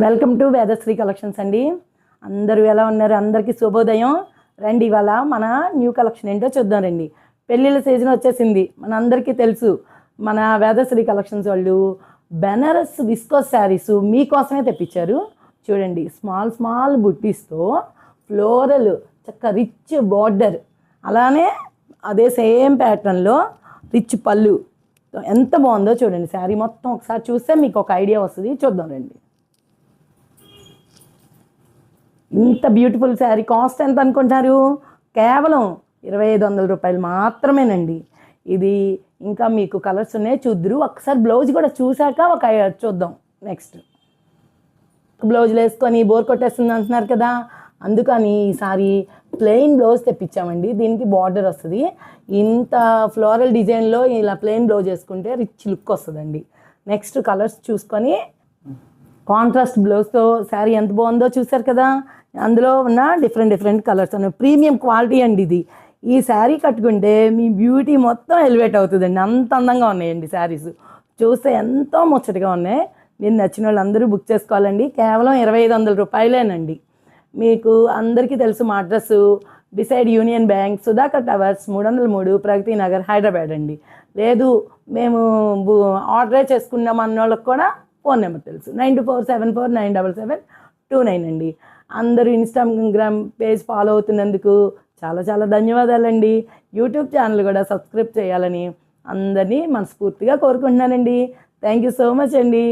Welcome to Vedasri collections అండి. అందరూ ఎలా ఉన్నారు? అందరికీ శుభోదయం. రండి, ఇవాళ మన న్యూ కలెక్షన్ ఏంటో చూద్దాం రండి. పెళ్ళిళ్ళ సీజన్ వచ్చేసింది, మన అందరికీ తెలుసు. మన వేదశ్రీ కలెక్షన్స్ వాళ్ళు బెనారస్ విస్కోస్ శారీస్ మీకోసమే తెప్పించారు. చూడండి, స్మాల్ స్మాల్ బుట్టీస్తో ఫ్లోరల్ చక్క రిచ్ బార్డర్, అలానే అదే సేమ్ ప్యాటర్న్లో రిచ్ పళ్ళు. ఎంత బాగుందో చూడండి. శారీ మొత్తం ఒకసారి చూస్తే మీకు ఒక ఐడియా వస్తుంది. చూద్దాం రండి. ఇంత బ్యూటిఫుల్ శారీ కాస్ట్ ఎంత అనుకుంటారు? కేవలం 2500 రూపాయలు మాత్రమేనండి. ఇది ఇంకా మీకు కలర్స్ ఉన్నాయి, చూద్దరు. ఒకసారి బ్లౌజ్ కూడా చూశాక ఒక చూద్దాం. నెక్స్ట్ బ్లౌజులు వేసుకొని బోర్ కొట్టేస్తుంది అంటున్నారు కదా, అందుకని ఈసారి ప్లెయిన్ బ్లౌజ్ తెప్పించామండి. దీనికి బార్డర్ వస్తుంది. ఇంత ఫ్లోరల్ డిజైన్లో ఇలా ప్లెయిన్ బ్లౌజ్ వేసుకుంటే రిచ్ లుక్ వస్తుందండి. నెక్స్ట్ కలర్స్ చూసుకొని కాంట్రాస్ట్ బ్లౌజ్తో శారీ ఎంత బాగుందో చూసారు కదా. అందులో ఉన్న డిఫరెంట్ కలర్స్ అన్న ప్రీమియం క్వాలిటీ అండి ఇది. ఈ శారీ కట్టుకుంటే మీ బ్యూటీ మొత్తం ఎలివేట్ అవుతుందండి. అంత అందంగా ఉన్నాయండి శారీస్. చూస్తే ఎంతో ముచ్చటగా ఉన్నాయి. మీరు నచ్చిన వాళ్ళు అందరూ బుక్ చేసుకోవాలండి. కేవలం 2500 రూపాయలేనండి. మీకు అందరికీ తెలుసు మా address beside union bank, Sudhakar towers, 303 Pragathi Nagar, Hyderabad అండి. లేదు మేము ఆర్డరే చేసుకున్నాం అన్న వాళ్ళకి కూడా ఫోన్ నెంబర్ తెలుసు, 9247497729 అండి. అందరూ ఇన్స్టాగ్రామ్ పేజ్ ఫాలో అవుతున్నందుకు చాలా చాలా ధన్యవాదాలండి. యూట్యూబ్ ఛానల్ కూడా సబ్స్క్రైబ్ చేయాలని అందరినీ మనస్ఫూర్తిగా కోరుకుంటున్నానండి. థ్యాంక్ యూ సో మచ్ అండి.